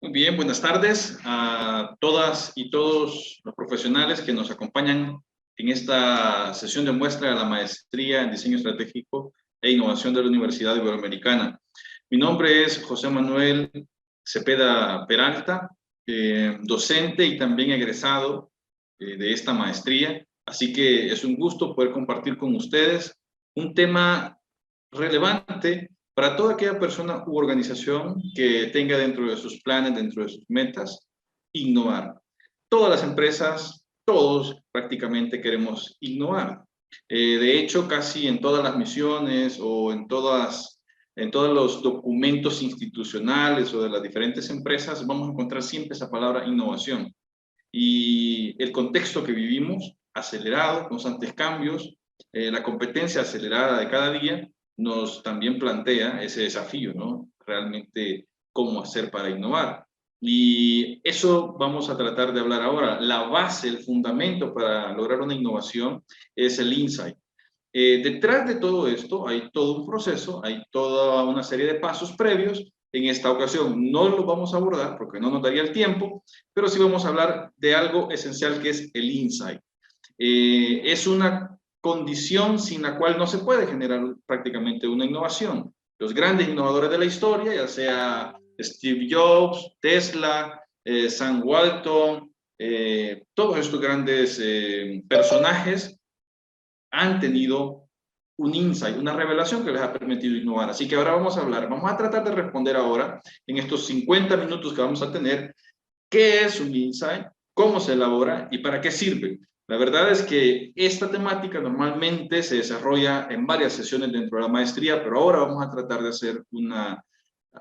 Muy bien, buenas tardes a todas y todos los profesionales que nos acompañan en esta sesión de muestra de la Maestría en Diseño Estratégico e Innovación de la Universidad Iberoamericana. Mi nombre es José Manuel Cepeda Peralta, docente y también egresado de esta maestría, así que es un gusto poder compartir con ustedes un tema relevante para toda aquella persona u organización que tenga dentro de sus planes, dentro de sus metas, innovar. Todas las empresas, todos prácticamente queremos innovar. De hecho, casi en todas las misiones o en todos los documentos institucionales o de las diferentes empresas, vamos a encontrar siempre esa palabra innovación. Y el contexto que vivimos, acelerado, constantes cambios, la competencia acelerada de cada día, nos también plantea ese desafío, ¿no? Realmente, ¿cómo hacer para innovar? Y eso vamos a tratar de hablar ahora. La base, el fundamento para lograr una innovación es el insight. Detrás de todo esto hay todo un proceso, hay toda una serie de pasos previos. En esta ocasión no lo vamos a abordar porque no nos daría el tiempo, pero sí vamos a hablar de algo esencial que es el insight. Es una condición sin la cual no se puede generar prácticamente una innovación. Los grandes innovadores de la historia, ya sea Steve Jobs, Tesla, Sam Walton, todos estos grandes personajes han tenido un insight, una revelación que les ha permitido innovar. Así que ahora vamos a tratar de responder ahora, en estos 50 minutos que vamos a tener, qué es un insight, cómo se elabora y para qué sirve. La verdad es que esta temática normalmente se desarrolla en varias sesiones dentro de la maestría, pero ahora vamos a tratar de hacer una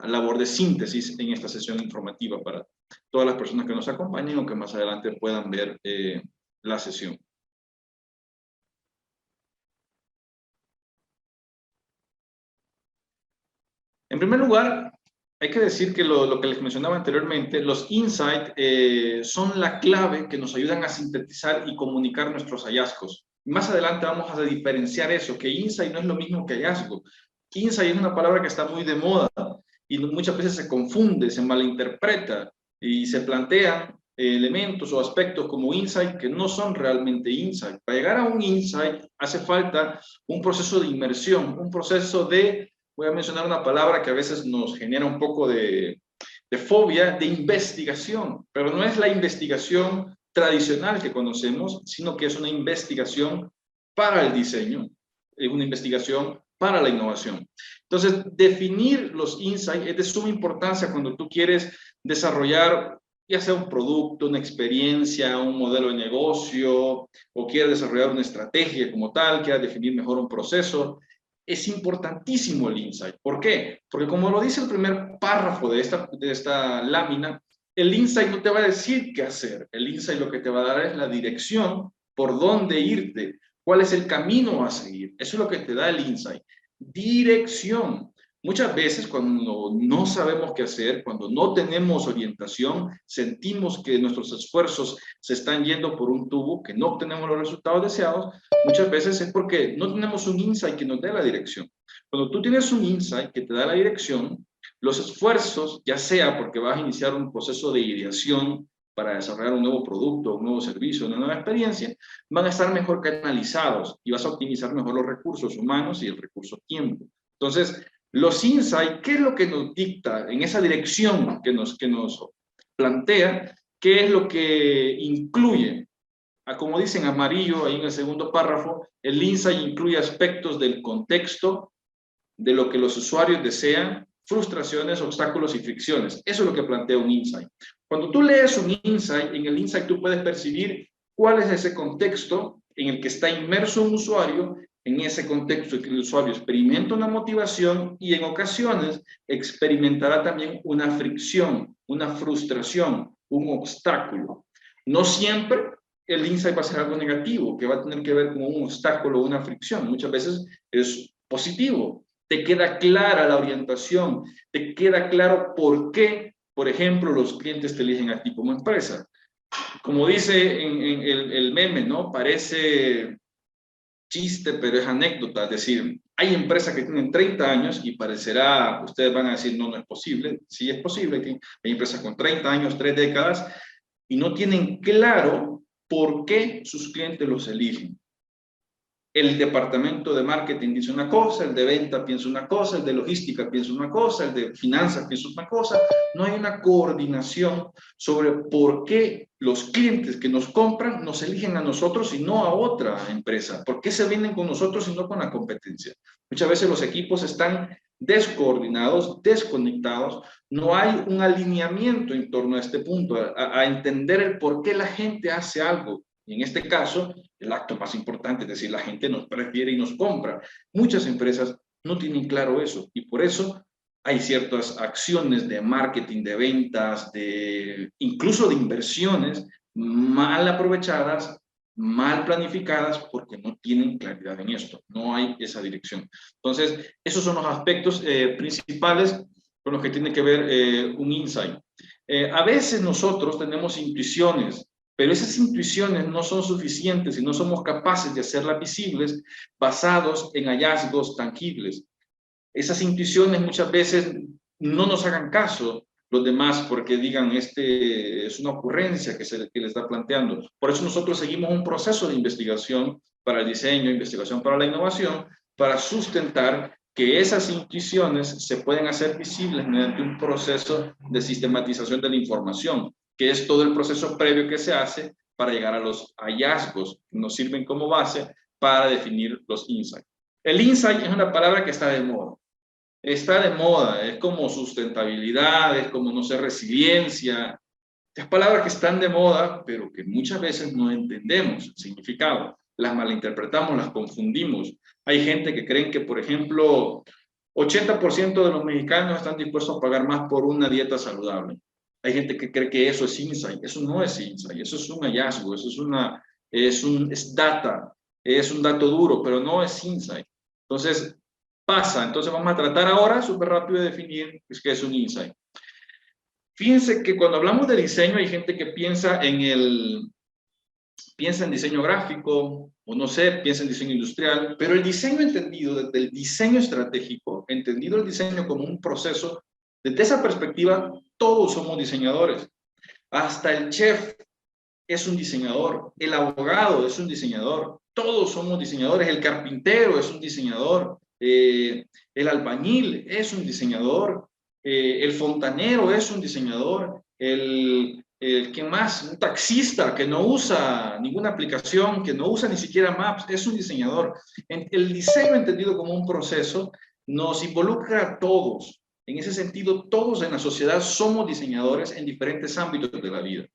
labor de síntesis en esta sesión informativa para todas las personas que nos acompañen o que más adelante puedan ver la sesión. En primer lugar, hay que decir que lo que les mencionaba anteriormente, los insights son la clave que nos ayudan a sintetizar y comunicar nuestros hallazgos. Más adelante vamos a diferenciar eso, que insight no es lo mismo que hallazgo. Insight es una palabra que está muy de moda y muchas veces se confunde, se malinterpreta y se plantean elementos o aspectos como insight que no son realmente insight. Para llegar a un insight hace falta un proceso de inmersión, un proceso de, voy a mencionar una palabra que a veces nos genera un poco de fobia, de investigación, pero no es la investigación tradicional que conocemos, sino que es una investigación para el diseño, es una investigación para la innovación. Entonces, definir los insights es de suma importancia cuando tú quieres desarrollar ya sea un producto, una experiencia, un modelo de negocio, o quieres desarrollar una estrategia como tal, quieres definir mejor un proceso. Es importantísimo el insight. ¿Por qué? Porque como lo dice el primer párrafo de esta lámina, el insight no te va a decir qué hacer. El insight lo que te va a dar es la dirección por dónde irte, cuál es el camino a seguir. Eso es lo que te da el insight. Dirección. Muchas veces cuando no sabemos qué hacer, cuando no tenemos orientación, sentimos que nuestros esfuerzos se están yendo por un tubo, que no obtenemos los resultados deseados, muchas veces es porque no tenemos un insight que nos dé la dirección. Cuando tú tienes un insight que te da la dirección, los esfuerzos, ya sea porque vas a iniciar un proceso de ideación para desarrollar un nuevo producto, un nuevo servicio, una nueva experiencia, van a estar mejor canalizados y vas a optimizar mejor los recursos humanos y el recurso tiempo. Entonces, los insights, ¿qué es lo que nos dicta en esa dirección que nos plantea? ¿Qué es lo que incluye? Como dicen amarillo ahí en el segundo párrafo, el insight incluye aspectos del contexto, de lo que los usuarios desean, frustraciones, obstáculos y fricciones. Eso es lo que plantea un insight. Cuando tú lees un insight, en el insight tú puedes percibir cuál es ese contexto en el que está inmerso un usuario. En ese contexto en que el usuario experimenta una motivación y en ocasiones experimentará también una fricción, una frustración, un obstáculo. No siempre el insight va a ser algo negativo, que va a tener que ver con un obstáculo o una fricción. Muchas veces es positivo. Te queda clara la orientación, te queda claro por qué, por ejemplo, los clientes te eligen a ti como empresa. Como dice en el meme, ¿no? Parece chiste, pero es anécdota. Es decir, Hay empresas que tienen 30 años y parecerá, ustedes van a decir, no, no es posible. Sí es posible. Hay empresas con 30 años, 3 décadas, y no tienen claro por qué sus clientes los eligen. El departamento de marketing dice una cosa, el de venta piensa una cosa, el de logística piensa una cosa, el de finanzas piensa una cosa. No hay una coordinación sobre por qué los clientes que nos compran nos eligen a nosotros y no a otra empresa. ¿Por qué se vienen con nosotros y no con la competencia? Muchas veces los equipos están descoordinados, desconectados. No hay un alineamiento en torno a este punto, a entender el por qué la gente hace algo. Y en este caso, el acto más importante, es decir, la gente nos prefiere y nos compra. Muchas empresas no tienen claro eso y por eso hay ciertas acciones de marketing, de ventas, incluso de inversiones mal aprovechadas, mal planificadas porque no tienen claridad en esto, no hay esa dirección. Entonces, esos son los aspectos principales con los que tiene que ver un insight. A veces nosotros tenemos intuiciones, pero esas intuiciones no son suficientes y no somos capaces de hacerlas visibles basados en hallazgos tangibles. Esas intuiciones muchas veces no nos hagan caso los demás porque digan, es una ocurrencia que le está planteando. Por eso nosotros seguimos un proceso de investigación para el diseño, investigación para la innovación, para sustentar que esas intuiciones se pueden hacer visibles mediante un proceso de sistematización de la información, que es todo el proceso previo que se hace para llegar a los hallazgos que nos sirven como base para definir los insights. El insight es una palabra que está de moda. Está de moda, es como sustentabilidad, es como, no sé, resiliencia. Es palabras que están de moda, pero que muchas veces no entendemos el significado. Las malinterpretamos, las confundimos. Hay gente que creen que, por ejemplo, 80% de los mexicanos están dispuestos a pagar más por una dieta saludable. Hay gente que cree que eso es insight. Eso no es insight, eso es un hallazgo, eso es data, es un dato duro, pero no es insight. Entonces, pasa. Entonces vamos a tratar ahora súper rápido de definir qué es un insight. Fíjense que cuando hablamos de diseño hay gente que piensa en diseño gráfico, o no sé, piensa en diseño industrial, pero el diseño entendido desde el diseño estratégico, entendido el diseño como un proceso, desde esa perspectiva todos somos diseñadores. Hasta el chef es un diseñador, el abogado es un diseñador, todos somos diseñadores, el carpintero es un diseñador, el albañil es un diseñador, el fontanero es un diseñador, ¿quién más? Un taxista que no usa ninguna aplicación, que no usa ni siquiera Maps, es un diseñador. El diseño entendido como un proceso nos involucra a todos. En ese sentido, todos en la sociedad somos diseñadores en diferentes ámbitos de la vida.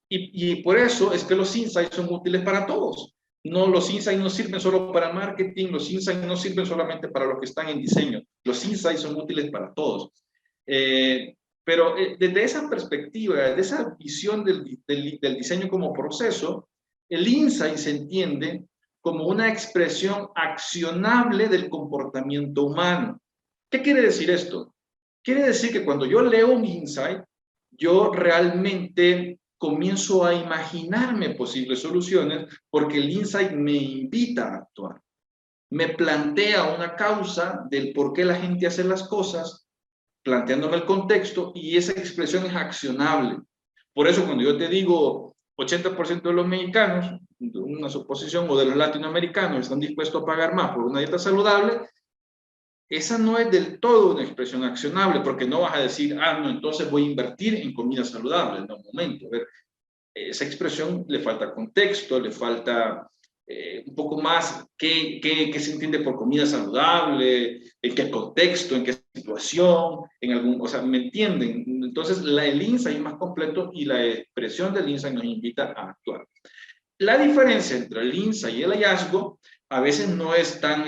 Y por eso es que los insights son útiles para todos. No, los insights no sirven solo para marketing, los insights no sirven solamente para los que están en diseño. Los insights son útiles para todos. Pero desde esa perspectiva, desde esa visión del diseño como proceso, el insight se entiende como una expresión accionable del comportamiento humano. ¿Qué quiere decir esto? Quiere decir que cuando yo leo un insight, yo realmente comienzo a imaginarme posibles soluciones porque el insight me invita a actuar. Me plantea una causa del por qué la gente hace las cosas, planteándome el contexto, y esa expresión es accionable. Por eso cuando yo te digo 80% de los mexicanos, una suposición, o de los latinoamericanos están dispuestos a pagar más por una dieta saludable, esa no es del todo una expresión accionable, porque no vas a decir, no, entonces voy a invertir en comida saludable. No, un momento, a ver, esa expresión le falta contexto, le falta un poco más qué se entiende por comida saludable, en qué contexto, en qué situación, o sea, ¿me entienden? Entonces, el insight es más completo y la expresión del insight nos invita a actuar. La diferencia entre el insight y el hallazgo a veces no es tan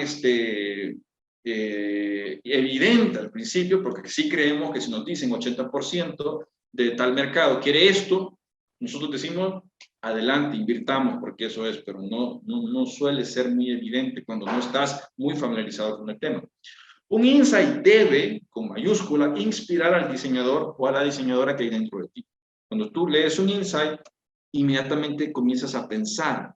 evidente al principio, porque sí creemos que si nos dicen 80% de tal mercado quiere esto, nosotros decimos, adelante, invirtamos, porque eso es, pero no suele ser muy evidente cuando no estás muy familiarizado con el tema. Un insight debe, con mayúscula, inspirar al diseñador o a la diseñadora que hay dentro de ti. Cuando tú lees un insight, inmediatamente comienzas a pensar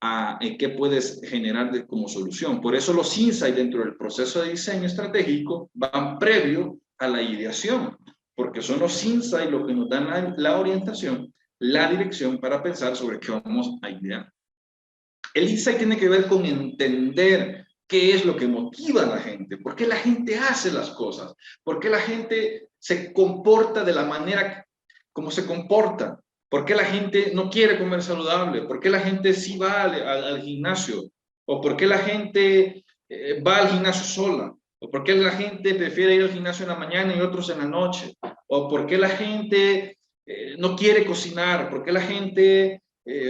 a qué puedes generar como solución. Por eso los insights dentro del proceso de diseño estratégico van previo a la ideación, porque son los insights los que nos dan la orientación, la dirección para pensar sobre qué vamos a idear. El insight tiene que ver con entender qué es lo que motiva a la gente, por qué la gente hace las cosas, por qué la gente se comporta de la manera como se comporta, por qué la gente no quiere comer saludable, por qué la gente sí va al gimnasio, o por qué la gente va al gimnasio sola, o por qué la gente prefiere ir al gimnasio en la mañana y otros en la noche, o por qué la gente no quiere cocinar, por qué la gente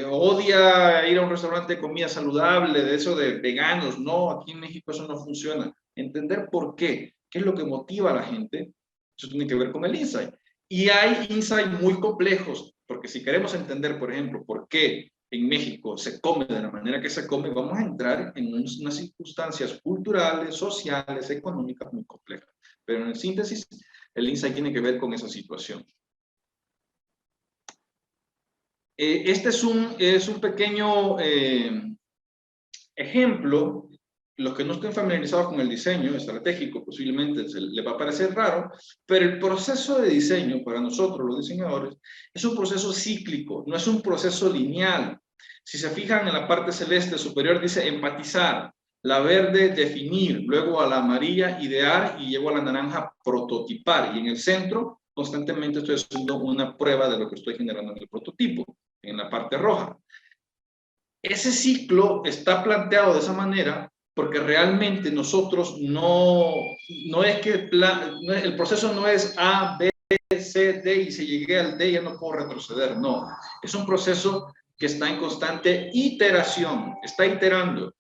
odia ir a un restaurante de comida saludable, de eso de veganos. No, aquí en México eso no funciona. Entender por qué es lo que motiva a la gente, eso tiene que ver con el insight. Y hay insights muy complejos, porque si queremos entender, por ejemplo, por qué en México se come de la manera que se come, vamos a entrar en unas circunstancias culturales, sociales, económicas muy complejas. Pero en síntesis, el insight tiene que ver con esa situación. Este es un pequeño ejemplo. Los que no estén familiarizados con el diseño estratégico posiblemente les va a parecer raro, pero el proceso de diseño para nosotros los diseñadores es un proceso cíclico, no es un proceso lineal. Si se fijan en la parte celeste superior dice empatizar, la verde definir, luego a la amarilla idear y llego a la naranja prototipar, y en el centro constantemente estoy haciendo una prueba de lo que estoy generando en el prototipo, en la parte roja. Ese ciclo está planteado de esa manera porque realmente nosotros no es que el proceso no es A, B, C, D y si llegué al D ya no puedo retroceder. No, es un proceso que está en constante iteración, está iterando.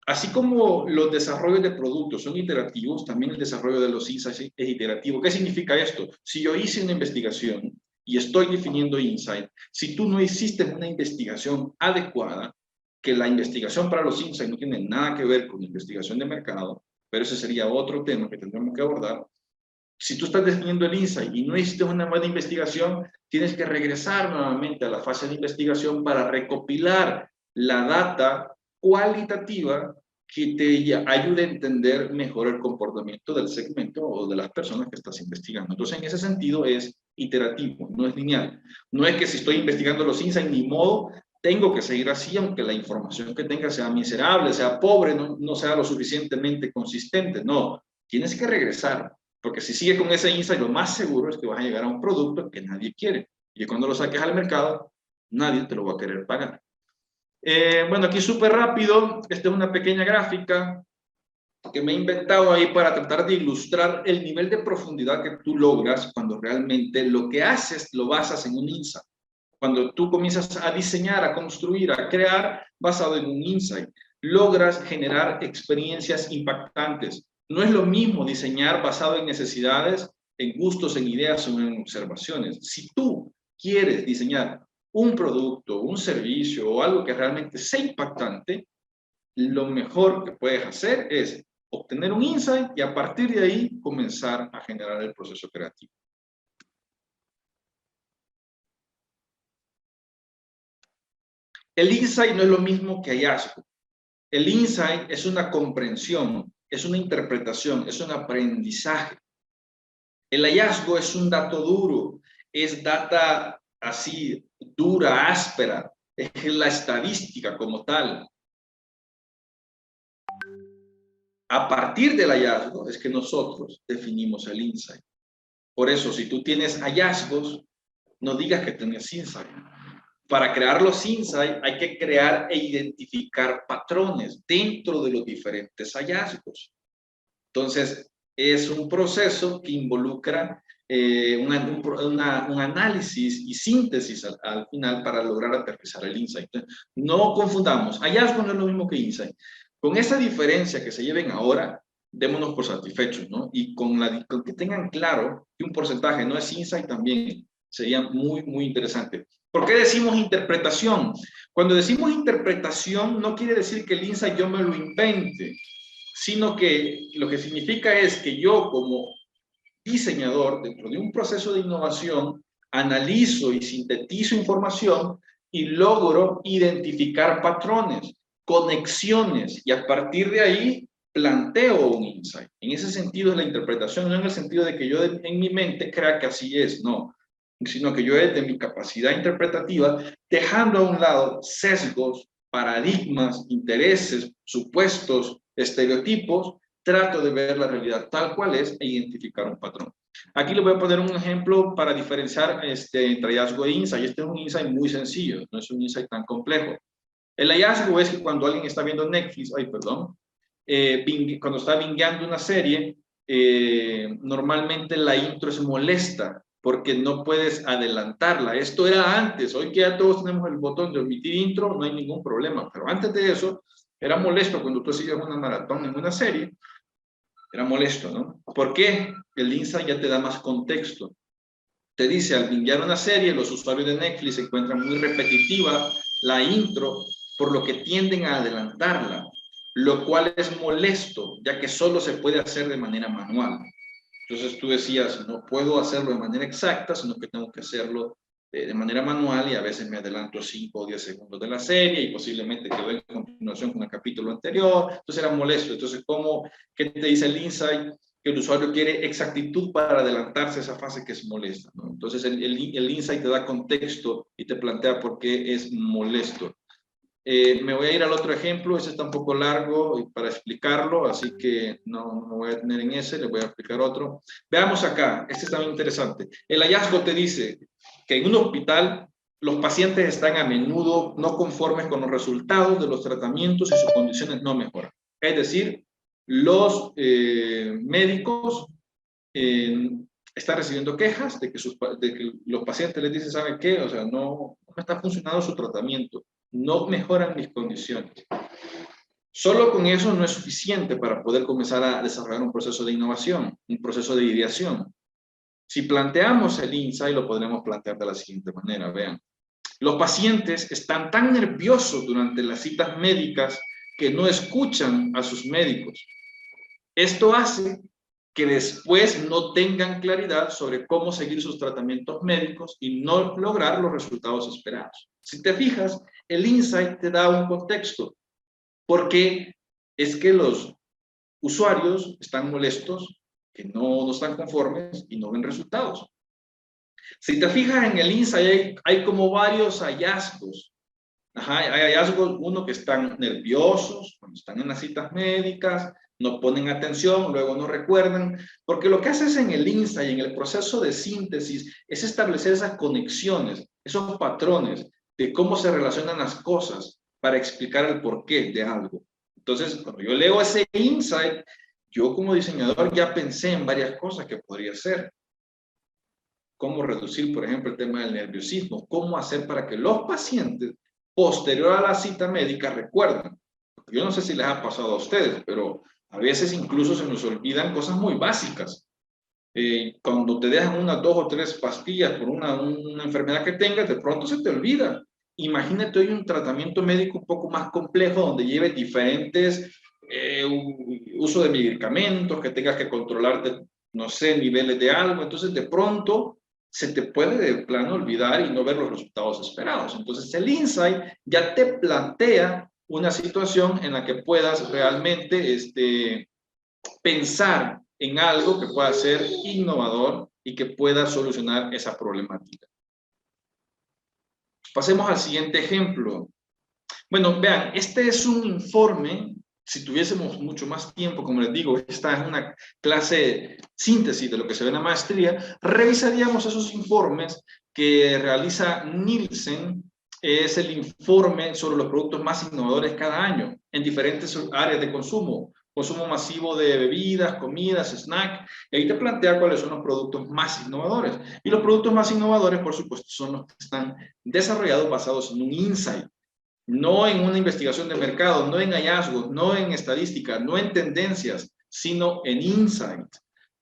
Así como los desarrollos de productos son iterativos, también el desarrollo de los insights es iterativo. ¿Qué significa esto? Si yo hice una investigación y estoy definiendo insight, si tú no hiciste una investigación adecuada, que la investigación para los insights no tiene nada que ver con investigación de mercado, pero ese sería otro tema que tendremos que abordar. Si tú estás definiendo el insight y no hiciste una buena investigación, tienes que regresar nuevamente a la fase de investigación para recopilar la data cualitativa que te ayude a entender mejor el comportamiento del segmento o de las personas que estás investigando. Entonces, en ese sentido es iterativo, no es lineal. No es que si estoy investigando los insights, ni modo, tengo que seguir así, aunque la información que tenga sea miserable, sea pobre, no sea lo suficientemente consistente. No, tienes que regresar, porque si sigues con ese insight, lo más seguro es que vas a llegar a un producto que nadie quiere. Y cuando lo saques al mercado, nadie te lo va a querer pagar. Bueno, aquí súper rápido, esta es una pequeña gráfica que me he inventado ahí para tratar de ilustrar el nivel de profundidad que tú logras cuando realmente lo que haces lo basas en un insight. Cuando tú comienzas a diseñar, a construir, a crear basado en un insight, logras generar experiencias impactantes. No es lo mismo diseñar basado en necesidades, en gustos, en ideas o en observaciones. Si tú quieres diseñar un producto, un servicio o algo que realmente sea impactante, lo mejor que puedes hacer es obtener un insight y a partir de ahí comenzar a generar el proceso creativo. El insight no es lo mismo que hallazgo. El insight es una comprensión, es una interpretación, es un aprendizaje. El hallazgo es un dato duro, es data así dura, áspera, es la estadística como tal. A partir del hallazgo es que nosotros definimos el insight. Por eso, si tú tienes hallazgos, no digas que tienes insight. Para crear los insights hay que crear e identificar patrones dentro de los diferentes hallazgos. Entonces, es un proceso que involucra un análisis y síntesis al final para lograr aterrizar el insight. Entonces, no confundamos, hallazgo no es lo mismo que insight. Con esa diferencia que se lleven ahora, démonos por satisfechos, ¿no? Y con que tengan claro que un porcentaje no es insight también sería muy, muy interesante. ¿Por qué decimos interpretación? Cuando decimos interpretación no quiere decir que el insight yo me lo invente, sino que lo que significa es que yo como diseñador, dentro de un proceso de innovación, analizo y sintetizo información y logro identificar patrones. conexiones y a partir de ahí planteo un insight. En ese sentido es la interpretación, no en el sentido de que yo en mi mente crea que así es, no, sino que yo desde mi capacidad interpretativa, dejando a un lado sesgos, paradigmas, intereses, supuestos, estereotipos, trato de ver la realidad tal cual es e identificar un patrón. Aquí les voy a poner un ejemplo para diferenciar entre hallazgo e insight. Este es un insight muy sencillo, no es un insight tan complejo. El hallazgo es que cuando alguien está viendo Netflix, cuando está bingeando una serie, normalmente la intro es molesta porque no puedes adelantarla. Esto era antes, hoy que ya todos tenemos el botón de omitir intro, no hay ningún problema, pero antes de eso era molesto cuando tú hacías una maratón en una serie, era molesto, ¿no? ¿Por qué? El insight ya te da más contexto. Te dice, al bingear una serie, los usuarios de Netflix se encuentran muy repetitiva la intro, por lo que tienden a adelantarla, lo cual es molesto, ya que solo se puede hacer de manera manual. Entonces tú decías, no puedo hacerlo de manera exacta, sino que tengo que hacerlo de manera manual y a veces me adelanto 5 o 10 segundos de la serie y posiblemente quedo en continuación con el capítulo anterior. Entonces era molesto. Entonces, ¿qué te dice el insight? Que el usuario quiere exactitud para adelantarse a esa fase que es molesta, ¿no? Entonces el insight te da contexto y te plantea por qué es molesto. Me voy a ir al otro ejemplo, ese está un poco largo para explicarlo, así que no me voy a detener en ese, le voy a explicar otro. Veamos acá, este está muy interesante. El hallazgo te dice que en un hospital los pacientes están a menudo no conformes con los resultados de los tratamientos y sus condiciones no mejoran. Es decir, los médicos están recibiendo quejas de que los pacientes les dicen, ¿saben qué? O sea, no está funcionando su tratamiento, no mejoran mis condiciones. Solo con eso no es suficiente para poder comenzar a desarrollar un proceso de innovación, un proceso de ideación. Si planteamos el insight, lo podremos plantear de la siguiente manera, vean. Los pacientes están tan nerviosos durante las citas médicas que no escuchan a sus médicos. Esto hace que después no tengan claridad sobre cómo seguir sus tratamientos médicos y no lograr los resultados esperados. Si te fijas, el insight te da un contexto, porque es que los usuarios están molestos, que no están conformes y no ven resultados. Si te fijas en el insight, hay como varios hallazgos. Hay hallazgos, uno que están nerviosos, cuando están en las citas médicas, no ponen atención, luego no recuerdan, porque lo que haces en el insight, en el proceso de síntesis, es establecer esas conexiones, esos patrones de cómo se relacionan las cosas para explicar el porqué de algo. Entonces, cuando yo leo ese insight, yo como diseñador ya pensé en varias cosas que podría hacer. Cómo reducir, por ejemplo, el tema del nerviosismo, cómo hacer para que los pacientes, posterior a la cita médica, recuerden. Yo no sé si les ha pasado a ustedes, pero a veces incluso se nos olvidan cosas muy básicas. Cuando te dejan 1, 2 o 3 pastillas por una enfermedad que tengas, de pronto se te olvida. Imagínate hoy un tratamiento médico un poco más complejo donde lleve diferentes uso de medicamentos, que tengas que controlarte, no sé, niveles de algo. Entonces, de pronto, se te puede de plano olvidar y no ver los resultados esperados. Entonces, el insight ya te plantea una situación en la que puedas realmente pensar en algo que pueda ser innovador y que pueda solucionar esa problemática. Pasemos al siguiente ejemplo. Bueno, vean, este es un informe. Si tuviésemos mucho más tiempo, como les digo, esta es una clase síntesis de lo que se ve en la maestría, revisaríamos esos informes que realiza Nielsen. Es el informe sobre los productos más innovadores cada año en diferentes áreas de consumo masivo de bebidas, comidas, snacks, y ahí te plantea cuáles son los productos más innovadores. Y los productos más innovadores, por supuesto, son los que están desarrollados basados en un insight, no en una investigación de mercado, no en hallazgos, no en estadística, no en tendencias, sino en insight.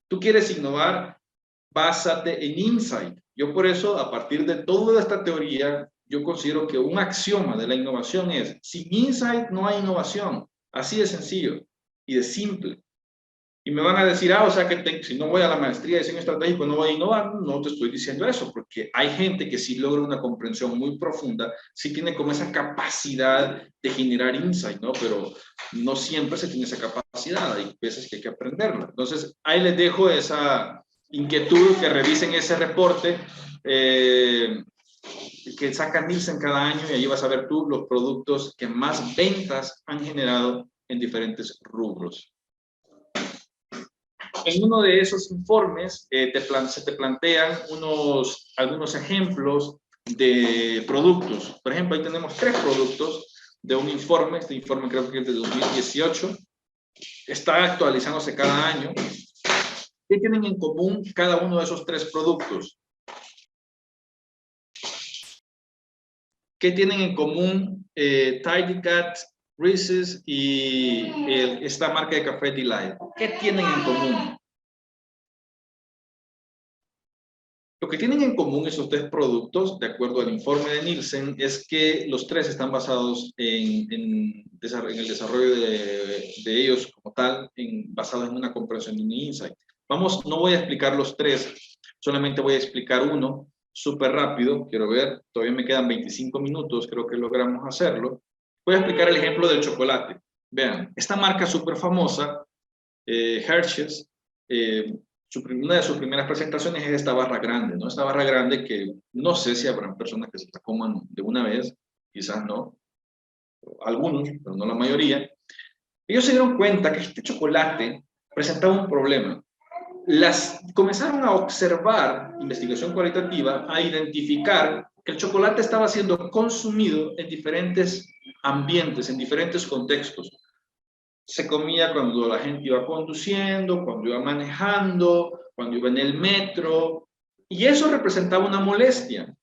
Tú quieres innovar, básate en insight. Yo por eso, a partir de toda esta teoría, yo considero que un axioma de la innovación es, sin insight no hay innovación. Así de sencillo y de simple. Y me van a decir, o sea que si no voy a la maestría de diseño estratégico no voy a innovar. No te estoy diciendo eso, porque hay gente que sí logra una comprensión muy profunda, sí tiene como esa capacidad de generar insight, ¿no? Pero no siempre se tiene esa capacidad, hay veces que hay que aprenderla. Entonces, ahí les dejo esa inquietud, que revisen ese reporte que saca Nielsen cada año, y allí vas a ver tú los productos que más ventas han generado en diferentes rubros. En uno de esos informes se te plantean algunos ejemplos de productos. Por ejemplo, ahí tenemos 3 productos de un informe. Este informe creo que es de 2018. Está actualizándose cada año. ¿Qué tienen en común cada uno de esos 3 productos? ¿Qué tienen en común Tidy Cat, Reese's y esta marca de café Delight? ¿Qué tienen en común? Lo que tienen en común esos 3 productos, de acuerdo al informe de Nielsen, es que los 3 están basados en el desarrollo de ellos como tal, basados en una comprensión de un insight. No voy a explicar los 3, solamente voy a explicar uno, súper rápido. Quiero ver, todavía me quedan 25 minutos, creo que logramos hacerlo. Voy a explicar el ejemplo del chocolate. Vean, esta marca súper famosa, Hershey's, una de sus primeras presentaciones es esta barra grande, ¿no? Esta barra grande que no sé si habrán personas que se la coman de una vez, quizás no, algunos, pero no la mayoría. Ellos se dieron cuenta que este chocolate presentaba un problema. Comenzaron a observar, investigación cualitativa, a identificar que el chocolate estaba siendo consumido en diferentes ambientes, en diferentes contextos. Se comía cuando la gente iba conduciendo, cuando iba manejando, cuando iba en el metro, y eso representaba una molestia.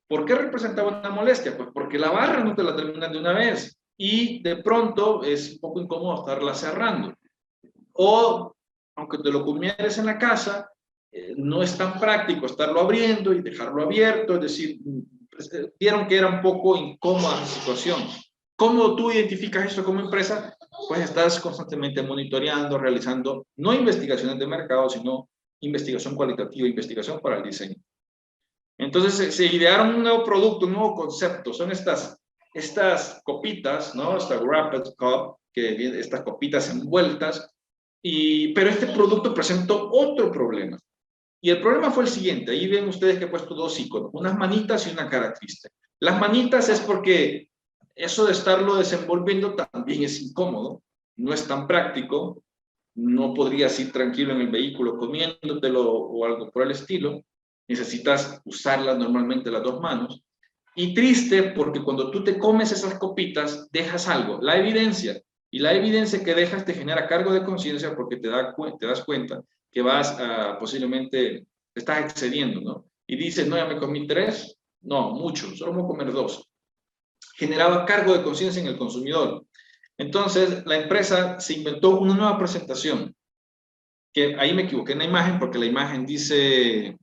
¿Por qué representaba una molestia? Pues porque la barra no te la terminan de una vez, y de pronto es un poco incómodo estarla cerrando. O, aunque te lo comieres en la casa, no es tan práctico estarlo abriendo y dejarlo abierto, es decir, vieron que era un poco incómoda la situación. ¿Cómo tú identificas esto como empresa? Pues estás constantemente monitoreando, realizando no investigaciones de mercado, sino investigación cualitativa, investigación para el diseño. Entonces se idearon un nuevo producto, un nuevo concepto. Son estas copitas, ¿no? Esta wrapped cup, estas copitas envueltas. Pero este producto presentó otro problema. Y el problema fue el siguiente. Ahí ven ustedes que he puesto 2 iconos, unas manitas y una cara triste. Las manitas es porque eso de estarlo desenvolviendo también es incómodo, no es tan práctico, no podrías ir tranquilo en el vehículo comiéndotelo o algo por el estilo, necesitas usarlas normalmente las 2 manos. Y triste porque cuando tú te comes esas copitas, dejas algo, la evidencia, y la evidencia que dejas te genera cargo de conciencia porque te das cuenta que posiblemente te estás excediendo, ¿no? Y dices, no, ya me comí 3, no, mucho, solo voy a comer 2. Generaba cargo de conciencia en el consumidor. Entonces, la empresa se inventó una nueva presentación, que ahí me equivoqué en la imagen porque la imagen dice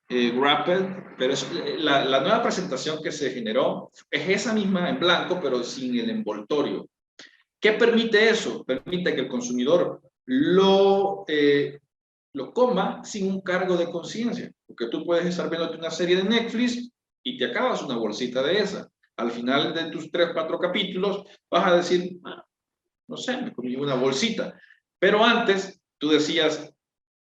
wrapped, pero la nueva presentación que se generó es esa misma en blanco, pero sin el envoltorio. ¿Qué permite eso? Permite que el consumidor lo coma sin un cargo de conciencia, porque tú puedes estar viendo una serie de Netflix y te acabas una bolsita de esa. Al final de tus 3 o 4 capítulos vas a decir, no sé, me comí una bolsita. Pero antes tú decías,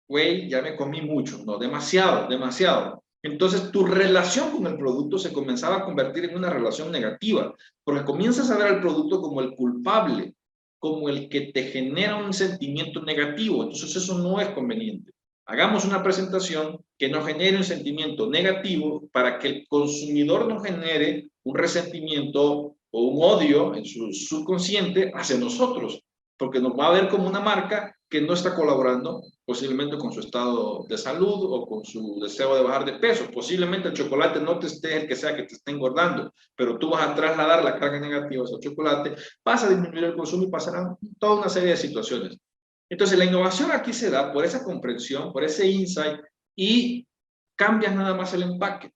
güey, ya me comí mucho, no, demasiado, demasiado. Entonces tu relación con el producto se comenzaba a convertir en una relación negativa, porque comienzas a ver al producto como el culpable, como el que te genera un sentimiento negativo. Entonces eso no es conveniente. Hagamos una presentación que no genere un sentimiento negativo para que el consumidor no genere un resentimiento o un odio en su subconsciente hacia nosotros, porque nos va a ver como una marca que no está colaborando posiblemente con su estado de salud o con su deseo de bajar de peso. Posiblemente el chocolate no te esté el que sea que te esté engordando, pero tú vas a trasladar la carga negativa al chocolate, vas a disminuir el consumo y pasarán toda una serie de situaciones. Entonces la innovación aquí se da por esa comprensión, por ese insight, y cambias nada más el empaque.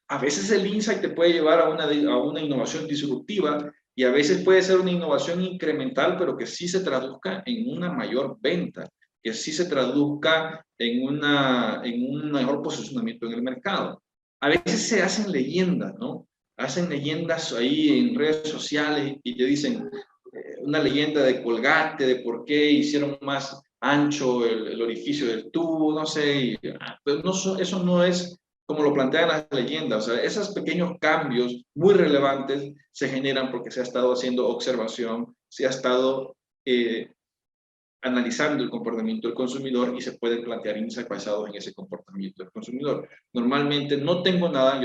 A veces el insight te puede llevar a una innovación disruptiva, y a veces puede ser una innovación incremental, pero que sí se traduzca en una mayor venta. que sí se traduzca en un mejor posicionamiento en el mercado. A veces se hacen leyendas, ¿no? Hacen leyendas ahí en redes sociales y te dicen una leyenda de Colgate, de por qué hicieron más ancho el orificio del tubo, no sé, pero no, eso no es como lo plantean las leyendas. O sea, esos pequeños cambios muy relevantes se generan porque se ha estado haciendo observación, se ha estado analizando el comportamiento del consumidor y se pueden plantear insights basados en ese comportamiento del consumidor. Normalmente no tengo nada,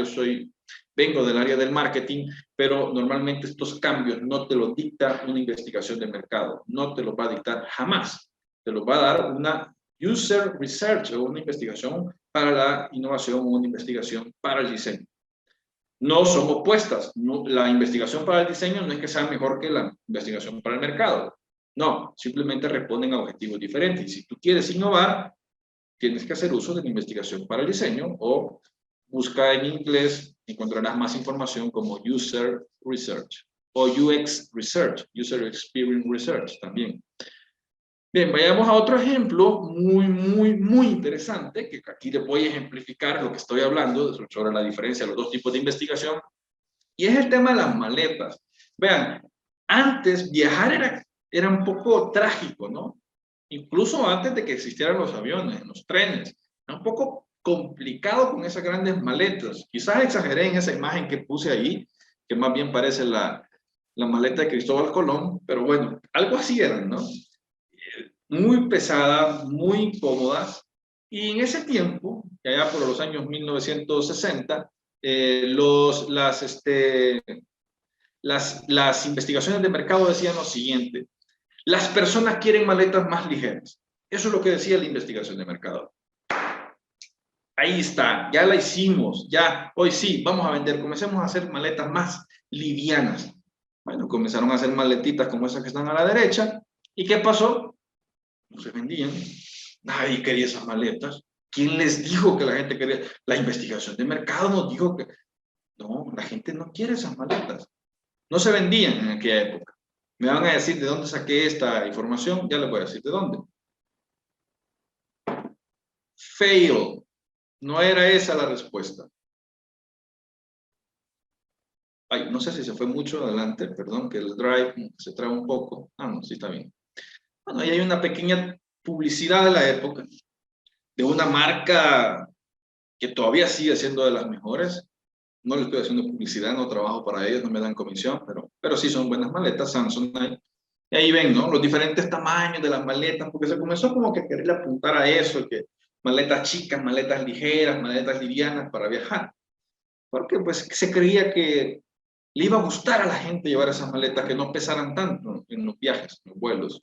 vengo del área del marketing, pero normalmente estos cambios no te los dicta una investigación de mercado, no te los va a dictar jamás. Te los va a dar una user research o una investigación para la innovación o una investigación para el diseño. No son opuestas. No, la investigación para el diseño no es que sea mejor que la investigación para el mercado. No, simplemente responden a objetivos diferentes. Y si tú quieres innovar, tienes que hacer uso de la investigación para el diseño o busca en inglés, encontrarás más información como User Research o UX Research, User Experience Research también. Bien, vayamos a otro ejemplo muy interesante, que aquí les voy a ejemplificar lo que estoy hablando sobre la diferencia de los dos tipos de investigación, y es el tema de las maletas. Vean, antes viajar era un poco trágico, ¿no? Incluso antes de que existieran los aviones, los trenes, era un poco complicado con esas grandes maletas. Quizás exageré en esa imagen que puse ahí, que más bien parece la maleta de Cristóbal Colón, pero bueno, algo así eran, ¿no? Muy pesadas, muy incómodas, y en ese tiempo, allá por los años 1960, las investigaciones de mercado decían lo siguiente: las personas quieren maletas más ligeras. Eso es lo que decía la investigación de mercado. Ahí está, ya la hicimos, ya, hoy sí, vamos a vender, comencemos a hacer maletas más livianas. Bueno, comenzaron a hacer maletitas como esas que están a la derecha, ¿y qué pasó? No se vendían, nadie quería esas maletas. ¿Quién les dijo que la gente quería? La investigación de mercado nos dijo que no, la gente no quiere esas maletas. No se vendían en aquella época. Me van a decir de dónde saqué esta información, ya les voy a decir de dónde. Fail. No era esa la respuesta. Ay, no sé si se fue mucho adelante, perdón, que el drive se traba un poco. Ah, no, sí está bien. Bueno, ahí hay una pequeña publicidad de la época, de una marca que todavía sigue siendo de las mejores. No le estoy haciendo publicidad, no trabajo para ellos, no me dan comisión, pero sí son buenas maletas, Samsonite. Y ahí ven, ¿no? Los diferentes tamaños de las maletas, porque se comenzó como que a querer apuntar a eso, que maletas chicas, maletas ligeras, maletas livianas para viajar. Porque pues se creía que le iba a gustar a la gente llevar esas maletas que no pesaran tanto en los viajes, en los vuelos.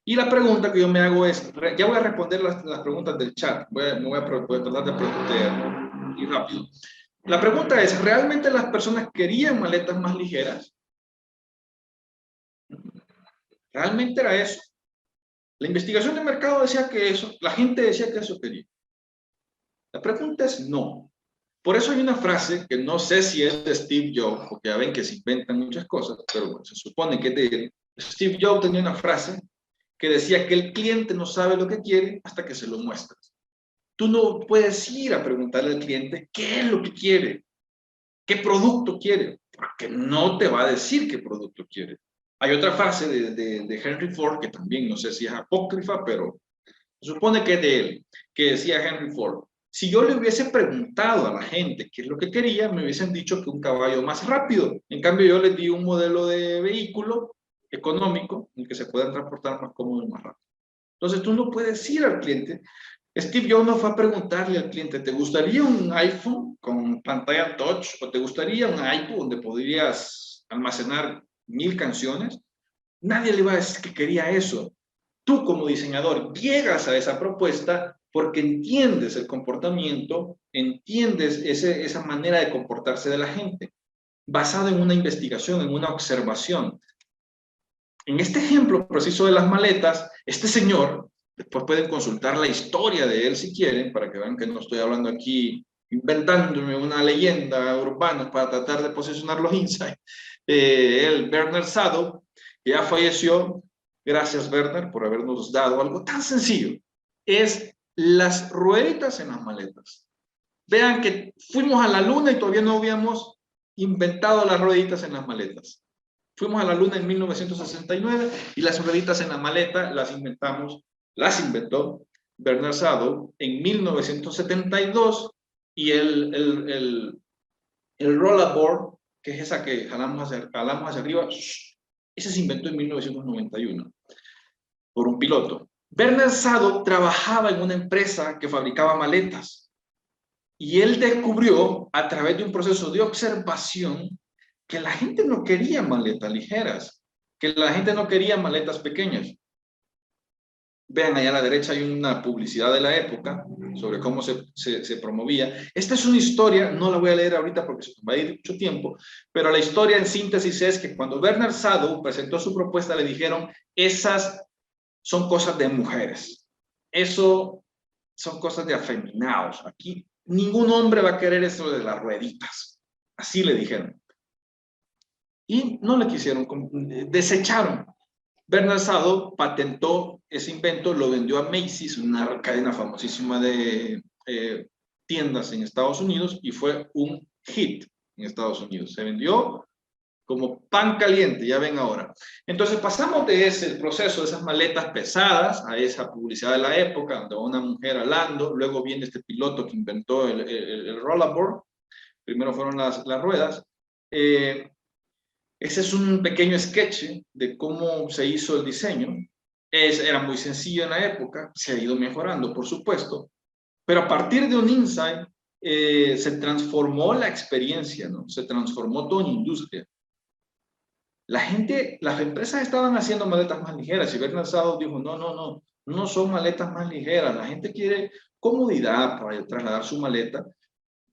Y la pregunta que yo me hago es, ya voy a responder las preguntas del chat, voy a tratar de preguntar y rápido. La pregunta es, ¿realmente las personas querían maletas más ligeras? ¿Realmente era eso? La investigación de mercado decía que eso, la gente decía que eso quería. La pregunta es no. Por eso hay una frase que no sé si es de Steve Jobs, porque ya ven que se inventan muchas cosas, pero bueno, se supone que es de él. Steve Jobs tenía una frase que decía que el cliente no sabe lo que quiere hasta que se lo muestras. Tú no puedes ir a preguntarle al cliente qué es lo que quiere, qué producto quiere, porque no te va a decir qué producto quiere. Hay otra frase de Henry Ford, que también no sé si es apócrifa, pero se supone que es de él, que decía Henry Ford: si yo le hubiese preguntado a la gente qué es lo que quería, me hubiesen dicho que un caballo más rápido. En cambio, yo les di un modelo de vehículo económico en el que se puedan transportar más cómodo y más rápido. Entonces, tú no puedes ir al cliente. Steve Jobs no fue a preguntarle al cliente, ¿te gustaría un iPhone con pantalla touch o te gustaría un iPod donde podrías almacenar 1000 canciones? Nadie le iba a decir que quería eso. Tú como diseñador llegas a esa propuesta porque entiendes el comportamiento, entiendes esa manera de comportarse de la gente, basado en una investigación, en una observación. En este ejemplo preciso de las maletas, este señor, después pueden consultar la historia de él si quieren, para que vean que no estoy hablando aquí inventándome una leyenda urbana para tratar de posicionar los insights. Bernard Sadow, que ya falleció, Gracias, Werner, por habernos dado algo tan sencillo. Es las rueditas en las maletas. Vean que fuimos a la luna y todavía no habíamos inventado las rueditas en las maletas. Fuimos a la luna en 1969 y las rueditas en la maleta las inventó Bernard Sadow en 1972 y el rollerboard, que es esa que jalamos hacia arriba, ese se inventó en 1991 por un piloto. Bernard Sadow trabajaba en una empresa que fabricaba maletas y él descubrió a través de un proceso de observación que la gente no quería maletas ligeras, que la gente no quería maletas pequeñas. Vean, allá a la derecha hay una publicidad de la época sobre cómo se promovía. Esta es una historia, no la voy a leer ahorita porque se va a ir mucho tiempo, pero la historia en síntesis es que cuando Bernard Sadow presentó su propuesta le dijeron, esas son cosas de mujeres, eso son cosas de afeminados, aquí ningún hombre va a querer eso de las rueditas, así le dijeron. Y no le quisieron, desecharon. Bernard Sadow patentó ese invento, lo vendió a Macy's, una cadena famosísima de tiendas en Estados Unidos, y fue un hit en Estados Unidos. Se vendió como pan caliente, ya ven ahora. Entonces pasamos de ese proceso, de esas maletas pesadas, a esa publicidad de la época, donde va una mujer hablando, luego viene este piloto que inventó el rollerboard, primero fueron las ruedas. Ese es un pequeño sketch de cómo se hizo el diseño. Era muy sencillo en la época, se ha ido mejorando, por supuesto, pero a partir de un insight se transformó la experiencia, ¿no? Se transformó toda una industria. Las empresas estaban haciendo maletas más ligeras y Bernard Sadow dijo, no son maletas más ligeras, la gente quiere comodidad para trasladar su maleta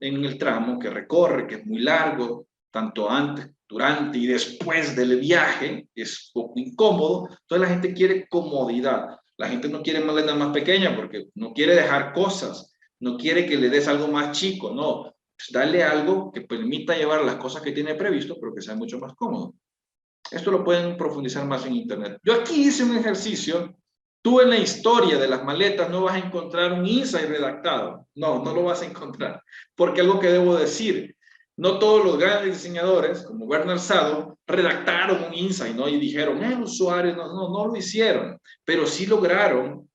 en el tramo que recorre, que es muy largo, tanto antes, durante y después del viaje, es poco incómodo, entonces la gente quiere comodidad, la gente no quiere maletas más pequeñas porque no quiere dejar cosas, no quiere que le des algo más chico, no, pues dale algo que permita llevar las cosas que tiene previsto, pero que sea mucho más cómodo. Esto lo pueden profundizar más en internet. Yo aquí hice un ejercicio. Tú en la historia de las maletas no vas a encontrar un insight redactado. No lo vas a encontrar. Porque algo que debo decir, no todos los grandes diseñadores, como Bernard Sadow, redactaron un insight, ¿no? Y dijeron, usuarios, no lo hicieron. Pero sí lograron,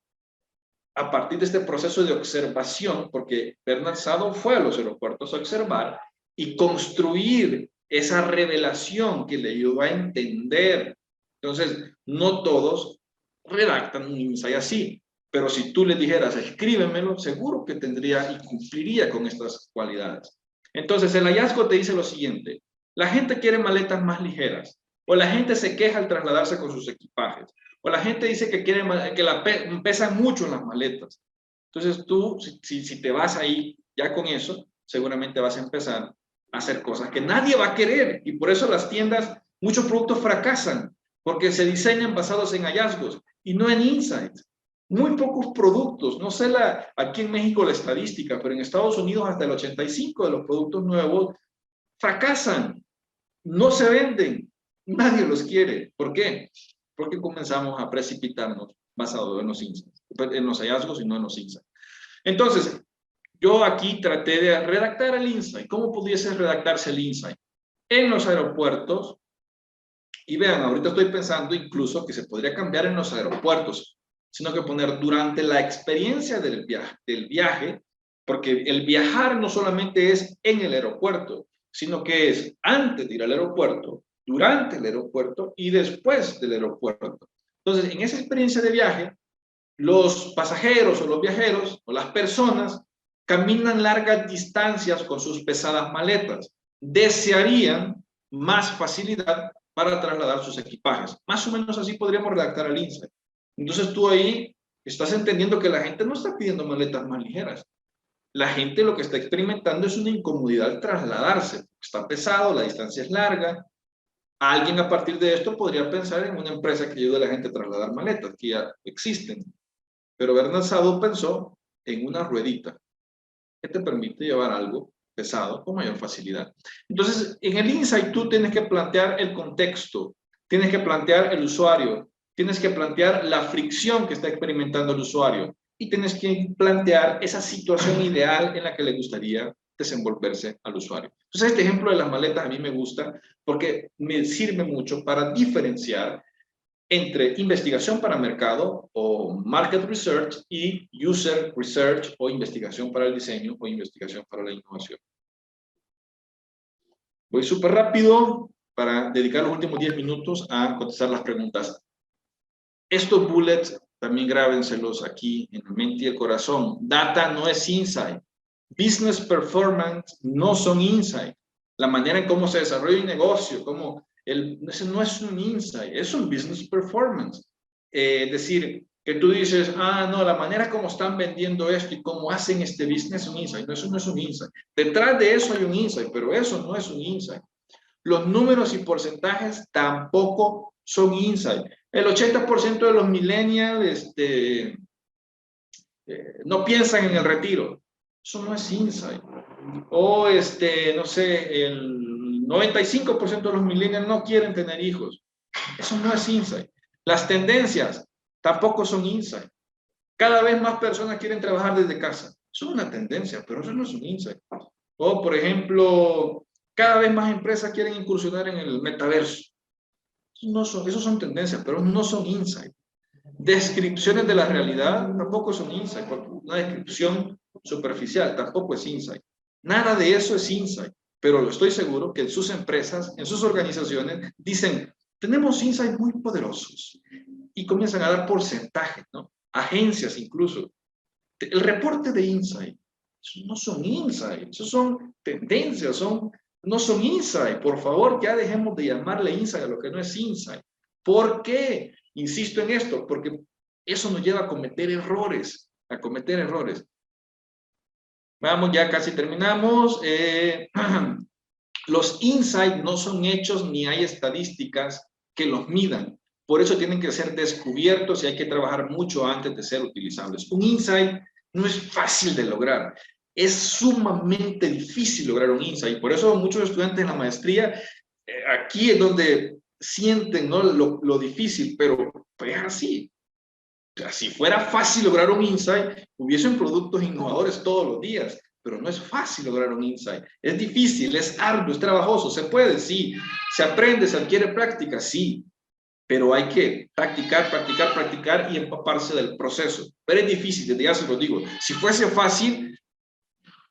a partir de este proceso de observación, porque Bernard Sadow fue a los aeropuertos a observar y construir esa revelación que le ayudó a entender. Entonces, no todos redactan un insight así, pero si tú le dijeras, escríbemelo, seguro que tendría y cumpliría con estas cualidades. Entonces, el hallazgo te dice lo siguiente, la gente quiere maletas más ligeras, o la gente se queja al trasladarse con sus equipajes, o la gente dice que pesan mucho en las maletas. Entonces, tú, si te vas ahí ya con eso, seguramente vas a empezar hacer cosas que nadie va a querer y por eso las tiendas, muchos productos fracasan porque se diseñan basados en hallazgos y no en insights. Muy pocos productos, no sé aquí en México la estadística, pero en Estados Unidos hasta el 85% de los productos nuevos fracasan, no se venden, nadie los quiere. ¿Por qué? Porque comenzamos a precipitarnos basados en los insights, en los hallazgos y no en los insights. Entonces, yo aquí traté de redactar el insight. ¿Cómo pudiese redactarse el insight? En los aeropuertos, y vean, ahorita estoy pensando incluso que se podría cambiar en los aeropuertos, sino que poner durante la experiencia del viaje, porque el viajar no solamente es en el aeropuerto, sino que es antes de ir al aeropuerto, durante el aeropuerto y después del aeropuerto. Entonces, en esa experiencia de viaje, los pasajeros o los viajeros o las personas caminan largas distancias con sus pesadas maletas. Desearían más facilidad para trasladar sus equipajes. Más o menos así podríamos redactar el insight. Entonces tú ahí estás entendiendo que la gente no está pidiendo maletas más ligeras. La gente lo que está experimentando es una incomodidad al trasladarse. Está pesado, la distancia es larga. Alguien a partir de esto podría pensar en una empresa que ayude a la gente a trasladar maletas, que ya existen. Pero Bernard Sadow pensó en una ruedita que te permite llevar algo pesado con mayor facilidad. Entonces, en el insight tú tienes que plantear el contexto, tienes que plantear el usuario, tienes que plantear la fricción que está experimentando el usuario y tienes que plantear esa situación ideal en la que le gustaría desenvolverse al usuario. Entonces, este ejemplo de las maletas a mí me gusta porque me sirve mucho para diferenciar entre investigación para mercado o market research y user research o investigación para el diseño o investigación para la innovación. Voy súper rápido para dedicar los últimos 10 minutos a contestar las preguntas. Estos bullets también grábenselos aquí en la mente y el corazón. Data no es insight. Business performance no son insight. La manera en cómo se desarrolla un negocio, ese no es un insight, es un business performance. Es decir, que tú dices, no, la manera como están vendiendo esto y cómo hacen este business es un insight. No, eso no es un insight. Detrás de eso hay un insight, pero eso no es un insight. Los números y porcentajes tampoco son insight. El 80% de los millennials no piensan en el retiro. Eso no es insight. O, no sé, el 95% de los millennials no quieren tener hijos. Eso no es insight. Las tendencias tampoco son insight. Cada vez más personas quieren trabajar desde casa. Eso es una tendencia, pero eso no es un insight. O, por ejemplo, cada vez más empresas quieren incursionar en el metaverso. Esos son tendencias, pero no son insight. Descripciones de la realidad tampoco son insight. Una descripción superficial tampoco es insight. Nada de eso es insight, pero estoy seguro que en sus empresas, en sus organizaciones, dicen, tenemos insights muy poderosos y comienzan a dar porcentajes, ¿no? Agencias incluso. El reporte de insight, no son insight, esos son tendencias, no son insight. Por favor, ya dejemos de llamarle insight a lo que no es insight. ¿Por qué? Insisto en esto, porque eso nos lleva a cometer errores, Vamos, ya casi terminamos. Los insights no son hechos ni hay estadísticas que los midan. Por eso tienen que ser descubiertos y hay que trabajar mucho antes de ser utilizables. Un insight no es fácil de lograr. Es sumamente difícil lograr un insight. Por eso muchos estudiantes en la maestría, aquí es donde sienten, ¿no?, lo difícil, pero es así. O sea, si fuera fácil lograr un insight, hubiesen productos innovadores todos los días, pero no es fácil lograr un insight. Es difícil, es arduo, es trabajoso. ¿Se puede? Sí. ¿Se aprende, se adquiere práctica? Sí. Pero hay que practicar y empaparse del proceso. Pero es difícil, desde ya se lo digo. Si fuese fácil,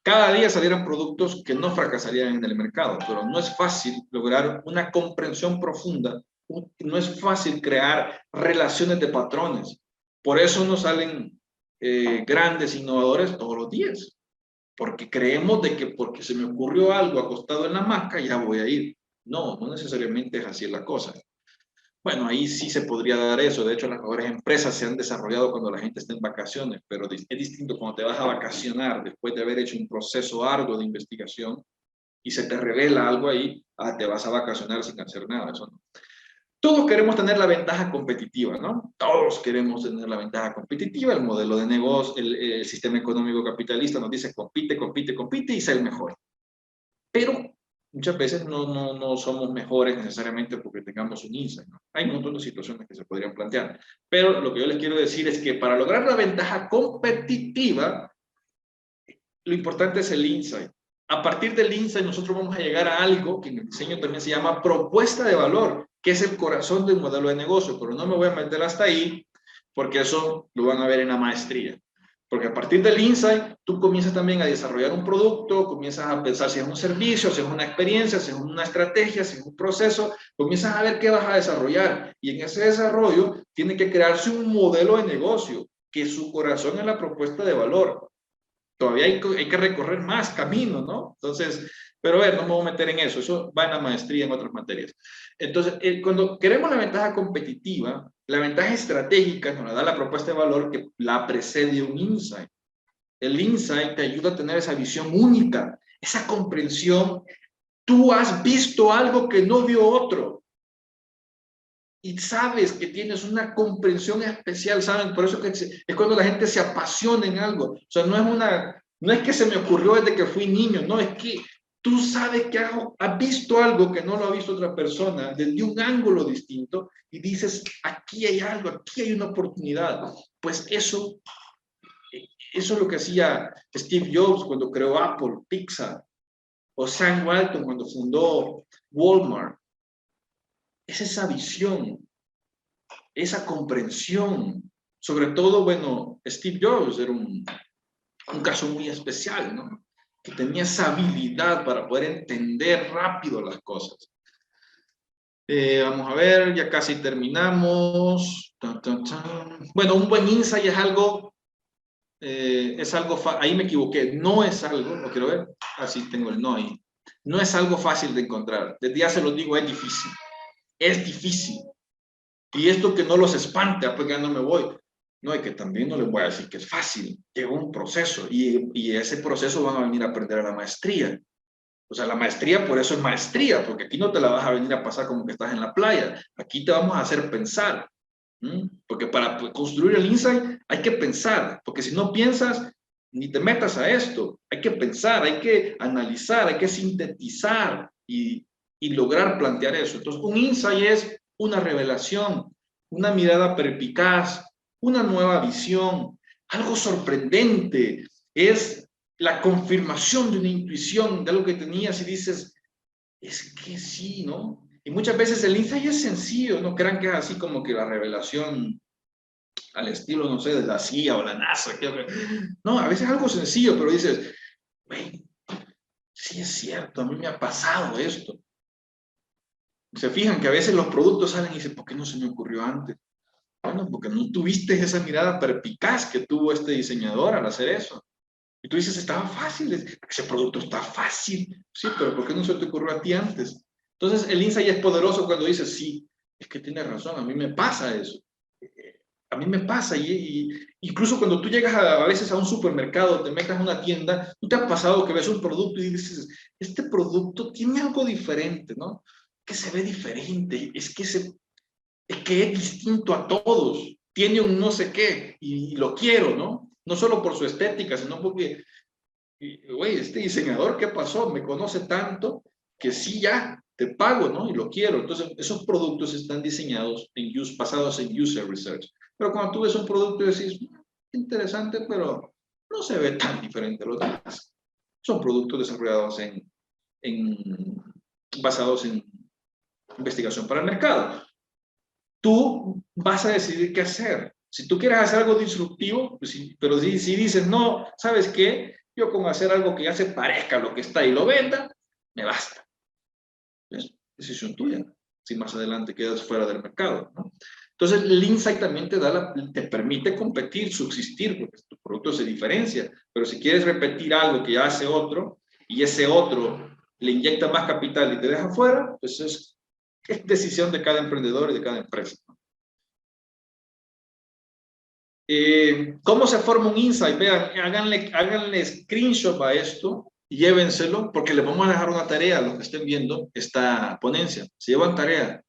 cada día salieran productos que no fracasarían en el mercado, pero no es fácil lograr una comprensión profunda, no es fácil crear relaciones de patrones. Por eso no salen grandes innovadores todos los días, porque creemos de que porque se me ocurrió algo acostado en la hamaca, ya voy a ir. No, no necesariamente es así la cosa. Bueno, ahí sí se podría dar eso. De hecho, las mejores empresas se han desarrollado cuando la gente está en vacaciones, pero es distinto cuando te vas a vacacionar después de haber hecho un proceso arduo de investigación y se te revela algo ahí, te vas a vacacionar sin hacer nada. Eso no. Todos queremos tener la ventaja competitiva, ¿no? Todos queremos tener la ventaja competitiva. El modelo de negocio, el sistema económico capitalista nos dice compite y sé el mejor. Pero muchas veces no somos mejores necesariamente porque tengamos un insight, ¿no? Hay un montón de situaciones que se podrían plantear. Pero lo que yo les quiero decir es que para lograr la ventaja competitiva, lo importante es el insight. A partir del insight nosotros vamos a llegar a algo que en el diseño también se llama propuesta de valor, que es el corazón del modelo de negocio. Pero no me voy a meter hasta ahí porque eso lo van a ver en la maestría. Porque a partir del insight, tú comienzas también a desarrollar un producto, comienzas a pensar si es un servicio, si es una experiencia, si es una estrategia, si es un proceso, comienzas a ver qué vas a desarrollar. Y en ese desarrollo tiene que crearse un modelo de negocio, que su corazón es la propuesta de valor. Todavía hay que recorrer más camino, ¿no? Entonces, pero a ver, no me voy a meter en eso va en la maestría, en otras materias. Entonces, cuando queremos la ventaja competitiva, la ventaja estratégica nos la da la propuesta de valor que la precede un insight. El insight te ayuda a tener esa visión única, esa comprensión. Tú has visto algo que no vio otro y sabes que tienes una comprensión especial, ¿saben? Por eso que es cuando la gente se apasiona en algo. O sea, no es que se me ocurrió desde que fui niño, no, es que tú sabes que has visto algo que no lo ha visto otra persona desde un ángulo distinto y dices, aquí hay algo, aquí hay una oportunidad. Pues eso es lo que hacía Steve Jobs cuando creó Apple, Pixar, o Sam Walton cuando fundó Walmart. Es esa visión, esa comprensión. Sobre todo, bueno, Steve Jobs era un caso muy especial, ¿no? Que tenía esa habilidad para poder entender rápido las cosas. Vamos a ver, ya casi terminamos. Bueno, un buen insight es algo, ahí me equivoqué, no es algo, lo quiero ver, así tengo el no ahí, no es algo fácil de encontrar, desde ya se los digo, es difícil, y esto que no los espante, pues ya no me voy, no, y que también no les voy a decir que es fácil, lleva un proceso, y ese proceso van a venir a aprender a la maestría. O sea, la maestría por eso es maestría, porque aquí no te la vas a venir a pasar como que estás en la playa. Aquí te vamos a hacer pensar. Porque para construir el insight hay que pensar, porque si no piensas, ni te metas a esto. Hay que pensar, hay que analizar, hay que sintetizar y lograr plantear eso. Entonces, un insight es una revelación, una mirada perspicaz, una nueva visión, algo sorprendente. Es la confirmación de una intuición, de algo que tenías y dices, es que sí, ¿no? Y muchas veces el insight es sencillo, no crean que es así como que la revelación al estilo, no sé, de la CIA o la NASA. No, a veces es algo sencillo, pero dices, güey, sí es cierto, a mí me ha pasado esto. Se fijan que a veces los productos salen y dicen, ¿por qué no se me ocurrió antes? Bueno, porque no tuviste esa mirada perspicaz que tuvo este diseñador al hacer eso. Y tú dices, estaba fácil, ese producto está fácil. Sí, pero ¿por qué no se te ocurrió a ti antes? Entonces, el insight es poderoso cuando dices, sí, es que tienes razón, a mí me pasa eso. A mí me pasa, y incluso cuando tú llegas a veces a un supermercado, te metes a una tienda, ¿tú te ha pasado que ves un producto y dices, este producto tiene algo diferente, ¿no? Que se ve diferente, es que es distinto a todos, tiene un no sé qué, y lo quiero, ¿no? No solo por su estética, sino porque güey, este diseñador, ¿qué pasó? Me conoce tanto que sí, ya, te pago, ¿no? Y lo quiero. Entonces, esos productos están diseñados, basados en user research. Pero cuando tú ves un producto y decís, interesante, pero no se ve tan diferente a los demás. Son productos desarrollados basados en investigación para el mercado. Tú vas a decidir qué hacer. Si tú quieres hacer algo disruptivo, pues sí, pero si dices, no, ¿sabes qué? Yo con hacer algo que ya se parezca a lo que está y lo venda, me basta. Es decisión tuya, si más adelante quedas fuera del mercado, ¿no? Entonces, el insight también te permite competir, subsistir, porque tu producto se diferencia. Pero si quieres repetir algo que ya hace otro, y ese otro le inyecta más capital y te deja fuera, pues es decisión de cada emprendedor y de cada empresa. ¿Cómo se forma un insight? Vean, háganle screenshot a esto y llévenselo, porque les vamos a dejar una tarea a los que estén viendo esta ponencia. Se llevan tarea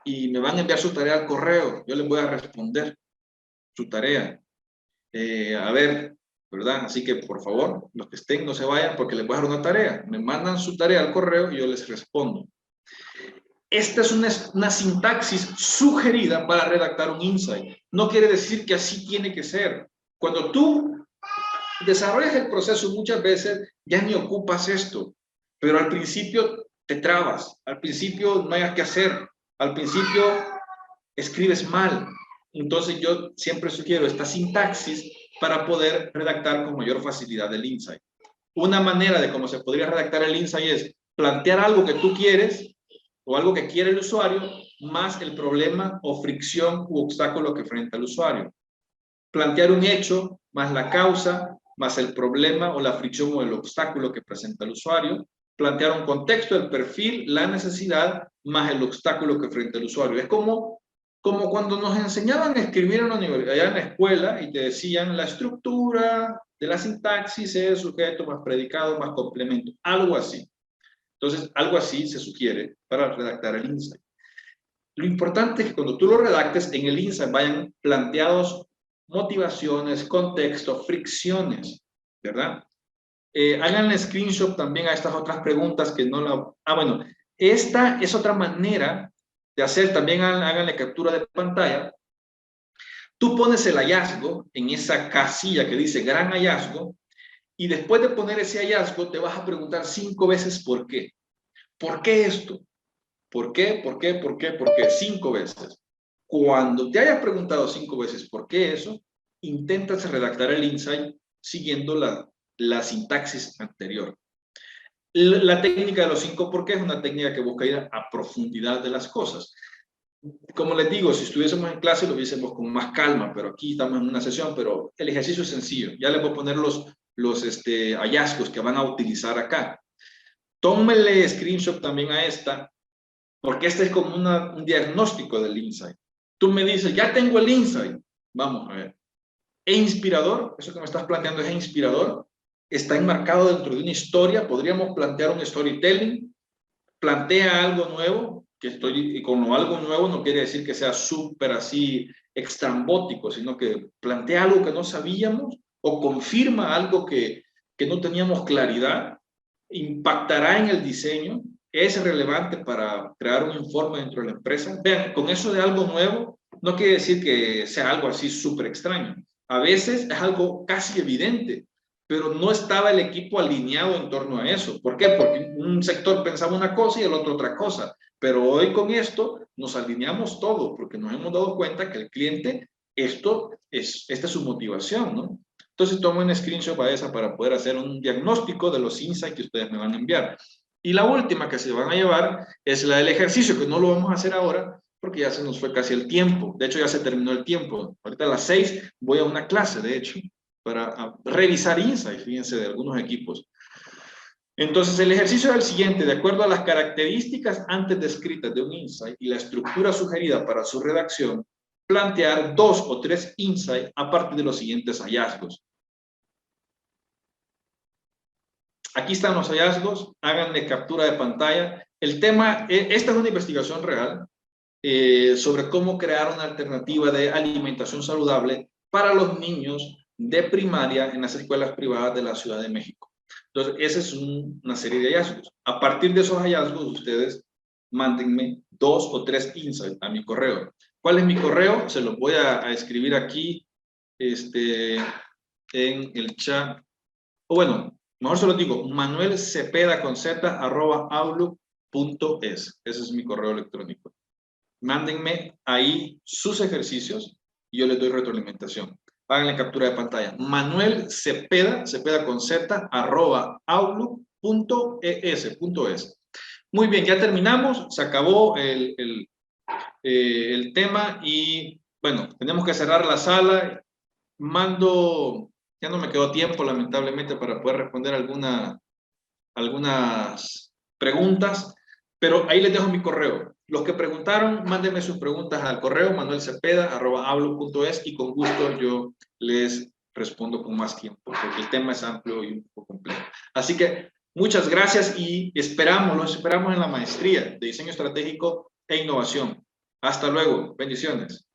y me van a enviar su tarea al correo. Yo les voy a responder su tarea. A ver, ¿verdad? Así que, por favor, los que estén no se vayan porque les voy a dar una tarea. Me mandan su tarea al correo y yo les respondo. Esta es una sintaxis sugerida para redactar un insight. No quiere decir que así tiene que ser. Cuando tú desarrollas el proceso, muchas veces ya ni ocupas esto, pero al principio te trabas, al principio no hayas que hacer, al principio escribes mal. Entonces yo siempre sugiero esta sintaxis para poder redactar con mayor facilidad el insight. Una manera de cómo se podría redactar el insight es plantear algo que tú quieres o algo que quiere el usuario, más el problema o fricción u obstáculo que enfrenta el usuario. Plantear un hecho, más la causa, más el problema o la fricción o el obstáculo que presenta el usuario. Plantear un contexto, el perfil, la necesidad, más el obstáculo que enfrenta el usuario. Es como cuando nos enseñaban a escribir en la universidad, allá en la escuela, y te decían la estructura de la sintaxis es sujeto más predicado más complemento, algo así. Entonces, algo así se sugiere para redactar el insight. Lo importante es que cuando tú lo redactes, en el insight vayan planteados motivaciones, contexto, fricciones, ¿verdad? Háganle screenshot también a estas otras preguntas que no la... Ah, bueno, esta es otra manera de hacer, también háganle captura de pantalla. Tú pones el hallazgo en esa casilla que dice gran hallazgo y después de poner ese hallazgo te vas a preguntar 5 veces por qué. ¿Por qué esto? ¿Por qué? ¿Por qué? ¿Por qué? ¿Por qué? 5 veces. Cuando te hayas preguntado 5 veces por qué eso, intentas redactar el insight siguiendo la sintaxis anterior. La técnica de los 5 por qué es una técnica que busca ir a profundidad de las cosas. Como les digo, si estuviésemos en clase lo hubiésemos con más calma, pero aquí estamos en una sesión, pero el ejercicio es sencillo. Ya les voy a poner los hallazgos que van a utilizar acá. Tómenle screenshot también a esta, porque este es como un diagnóstico del insight. Tú me dices, ya tengo el insight. Vamos a ver. ¿Es inspirador? Eso que me estás planteando es inspirador. Está enmarcado dentro de una historia. Podríamos plantear un storytelling. Plantea algo nuevo, y con lo algo nuevo no quiere decir que sea súper así extrambótico, sino que plantea algo que no sabíamos o confirma algo que no teníamos claridad, impactará en el diseño, es relevante para crear un informe dentro de la empresa. Vean, con eso de algo nuevo, no quiere decir que sea algo así súper extraño. A veces es algo casi evidente, pero no estaba el equipo alineado en torno a eso. ¿Por qué? Porque un sector pensaba una cosa y el otro otra cosa. Pero hoy con esto nos alineamos todos, porque nos hemos dado cuenta que el cliente, esta es su motivación, ¿no? Entonces tomo un screenshot para esa para poder hacer un diagnóstico de los insights que ustedes me van a enviar. Y la última que se van a llevar es la del ejercicio, que no lo vamos a hacer ahora porque ya se nos fue casi el tiempo. De hecho, ya se terminó el tiempo. Ahorita a las 6 voy a una clase, de hecho, para revisar insights, fíjense, de algunos equipos. Entonces, el ejercicio es el siguiente. De acuerdo a las características antes descritas de un insight y la estructura sugerida para su redacción, plantear 2 o 3 insights a partir de los siguientes hallazgos. Aquí están los hallazgos, háganle captura de pantalla. El tema, esta es una investigación real sobre cómo crear una alternativa de alimentación saludable para los niños de primaria en las escuelas privadas de la Ciudad de México. Entonces, esa es una serie de hallazgos. A partir de esos hallazgos, ustedes mándenme 2 o 3 insights a mi correo. ¿Cuál es mi correo? Se los voy a escribir aquí en el chat. O bueno, mejor se lo digo, manuelcepeda@outlook.es. Ese es mi correo electrónico. Mándenme ahí sus ejercicios y yo les doy retroalimentación. Háganle captura de pantalla. Manuel Cepeda, Cepeda con Z, @outlook.es. Muy bien, ya terminamos. Se acabó el tema y bueno, tenemos que cerrar la sala. Ya no me quedó tiempo lamentablemente para poder responder algunas preguntas, pero ahí les dejo mi correo. Los que preguntaron, mándenme sus preguntas al correo manuelcepeda@outlook.es y con gusto yo les respondo con más tiempo, porque el tema es amplio y un poco complejo. Así que muchas gracias y los esperamos en la maestría de diseño estratégico e innovación. Hasta luego. Bendiciones.